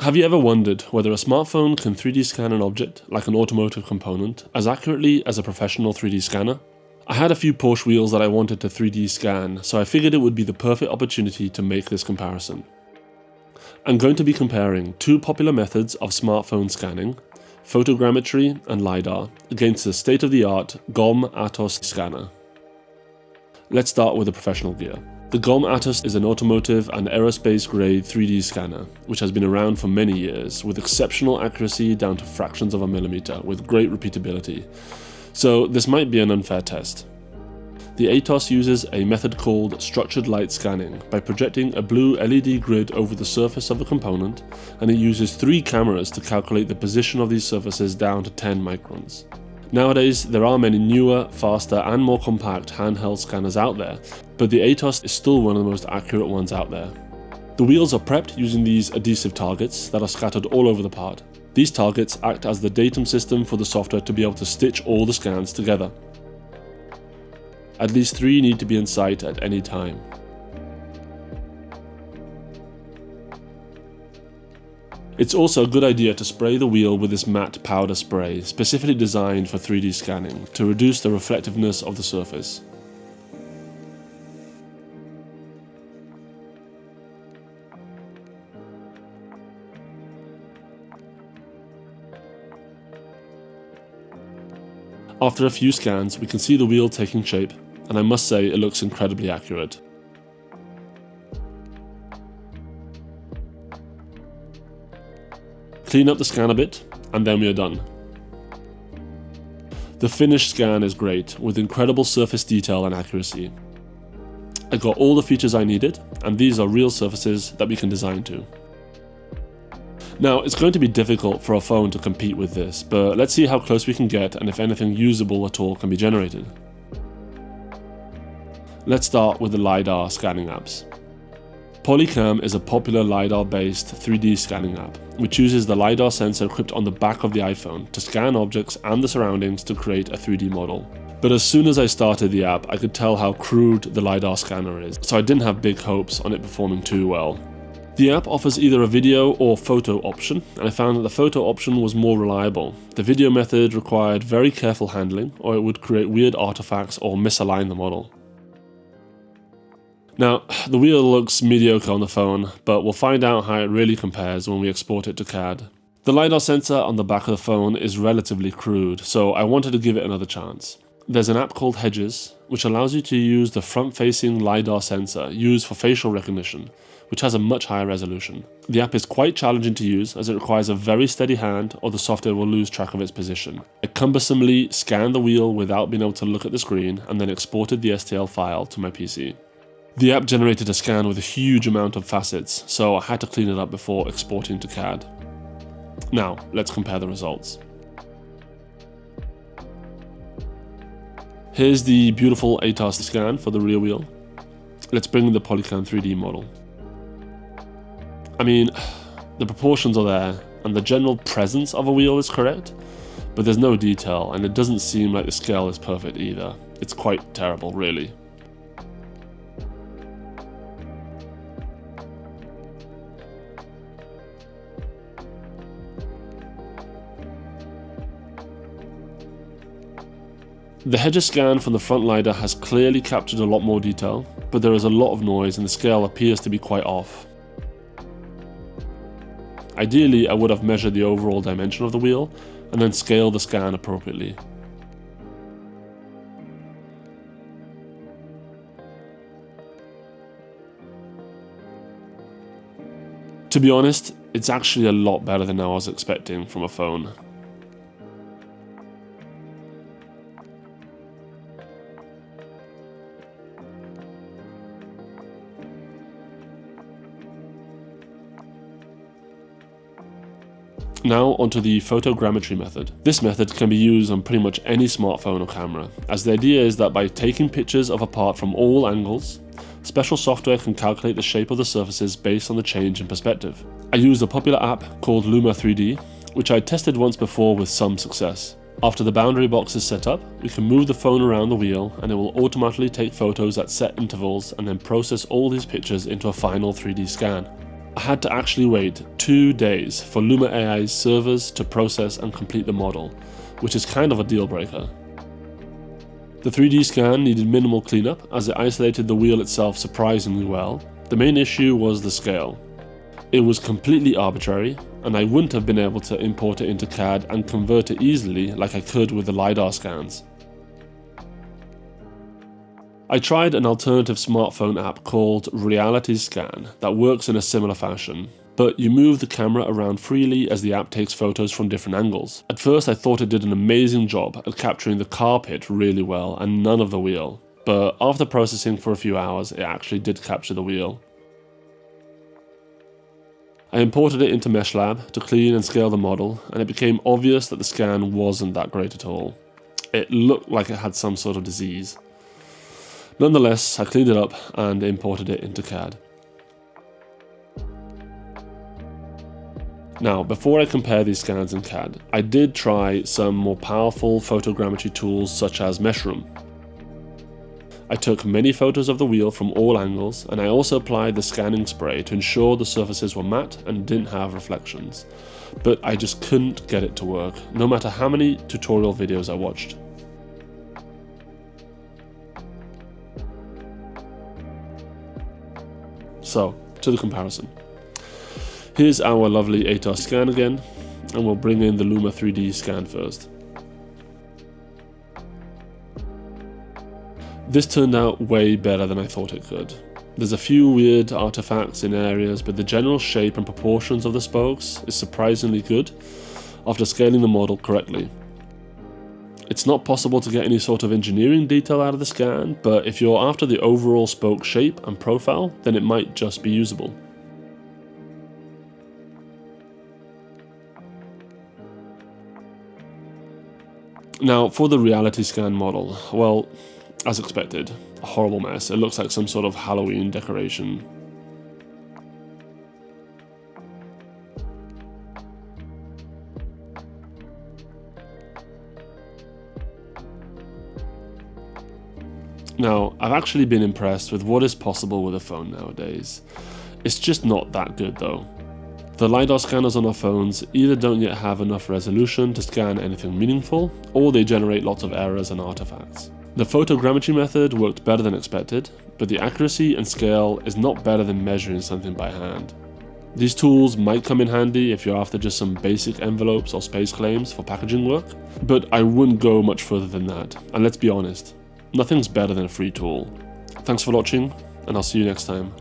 Have you ever wondered whether a smartphone can 3D scan an object, like an automotive component, as accurately as a professional 3D scanner? I had a few Porsche wheels that I wanted to 3D scan, so I figured it would be the perfect opportunity to make this comparison. I'm going to be comparing two popular methods of smartphone scanning, Photogrammetry and Lidar, against the state-of-the-art GOM ATOS scanner. Let's start with the professional gear. The GOM ATOS is an automotive and aerospace-grade 3D scanner, which has been around for many years, with exceptional accuracy down to fractions of a millimeter, with great repeatability. So this might be an unfair test. The ATOS uses a method called structured light scanning by projecting a blue LED grid over the surface of a component, and it uses 3 cameras to calculate the position of these surfaces down to 10 microns. Nowadays, there are many newer, faster and more compact handheld scanners out there, but the ATOS is still one of the most accurate ones out there. The wheels are prepped using these adhesive targets that are scattered all over the part. These targets act as the datum system for the software to be able to stitch all the scans together. At least 3 need to be in sight at any time. It's also a good idea to spray the wheel with this matte powder spray, specifically designed for 3D scanning, to reduce the reflectiveness of the surface. After a few scans, we can see the wheel taking shape, and I must say it looks incredibly accurate. Clean up the scan a bit, and then we are done. The finished scan is great, with incredible surface detail and accuracy. I got all the features I needed, and these are real surfaces that we can design to. Now, it's going to be difficult for a phone to compete with this, but let's see how close we can get and if anything usable at all can be generated. Let's start with the Lidar scanning apps. Polycam is a popular LiDAR-based 3D scanning app, which uses the LiDAR sensor equipped on the back of the iPhone to scan objects and the surroundings to create a 3D model. But as soon as I started the app, I could tell how crude the LiDAR scanner is, so I didn't have big hopes on it performing too well. The app offers either a video or photo option, and I found that the photo option was more reliable. The video method required very careful handling, or it would create weird artifacts or misalign the model. Now, the wheel looks mediocre on the phone, but we'll find out how it really compares when we export it to CAD. The LiDAR sensor on the back of the phone is relatively crude, so I wanted to give it another chance. There's an app called Hedges, which allows you to use the front-facing LiDAR sensor used for facial recognition, which has a much higher resolution. The app is quite challenging to use as it requires a very steady hand or the software will lose track of its position. I cumbersomely scanned the wheel without being able to look at the screen and then exported the STL file to my PC. The app generated a scan with a huge amount of facets, so I had to clean it up before exporting to CAD. Now, let's compare the results. Here's the beautiful ATOS scan for the rear wheel. Let's bring in the Polycam 3D model. I mean, the proportions are there, and the general presence of a wheel is correct, but there's no detail, and it doesn't seem like the scale is perfect either. It's quite terrible, really. The Hedges scan from the front LiDAR has clearly captured a lot more detail, but there is a lot of noise and the scale appears to be quite off. Ideally, I would have measured the overall dimension of the wheel and then scaled the scan appropriately. To be honest, it's actually a lot better than I was expecting from a phone. Now onto the photogrammetry method. This method can be used on pretty much any smartphone or camera, as the idea is that by taking pictures of a part from all angles, special software can calculate the shape of the surfaces based on the change in perspective. I used a popular app called Luma 3D, which I tested once before with some success. After the boundary box is set up, we can move the phone around the wheel and it will automatically take photos at set intervals and then process all these pictures into a final 3D scan. I had to actually wait 2 days for Luma AI's servers to process and complete the model, which is kind of a deal breaker. The 3D scan needed minimal cleanup as it isolated the wheel itself surprisingly well. The main issue was the scale. It was completely arbitrary, and I wouldn't have been able to import it into CAD and convert it easily like I could with the Lidar scans. I tried an alternative smartphone app called Reality Scan that works in a similar fashion, but you move the camera around freely as the app takes photos from different angles. At first I thought it did an amazing job at capturing the carpet really well and none of the wheel, but after processing for a few hours it actually did capture the wheel. I imported it into MeshLab to clean and scale the model, and it became obvious that the scan wasn't that great at all. It looked like it had some sort of disease. Nonetheless, I cleaned it up and imported it into CAD. Now, before I compare these scans in CAD, I did try some more powerful photogrammetry tools such as Meshroom. I took many photos of the wheel from all angles, and I also applied the scanning spray to ensure the surfaces were matte and didn't have reflections. But I just couldn't get it to work, no matter how many tutorial videos I watched. So, to the comparison. Here's our lovely ATOS scan again, and we'll bring in the Luma 3D scan first. This turned out way better than I thought it could. There's a few weird artifacts in areas, but the general shape and proportions of the spokes is surprisingly good after scaling the model correctly. It's not possible to get any sort of engineering detail out of the scan, but if you're after the overall spoke shape and profile, then it might just be usable. Now, for the reality scan model, well, as expected, a horrible mess. It looks like some sort of Halloween decoration. Now, I've actually been impressed with what is possible with a phone nowadays. It's just not that good though. The Lidar scanners on our phones either don't yet have enough resolution to scan anything meaningful, or they generate lots of errors and artifacts. The photogrammetry method worked better than expected, but the accuracy and scale is not better than measuring something by hand. These tools might come in handy if you're after just some basic envelopes or space claims for packaging work, but I wouldn't go much further than that, and let's be honest, nothing's better than a free tool. Thanks for watching, and I'll see you next time.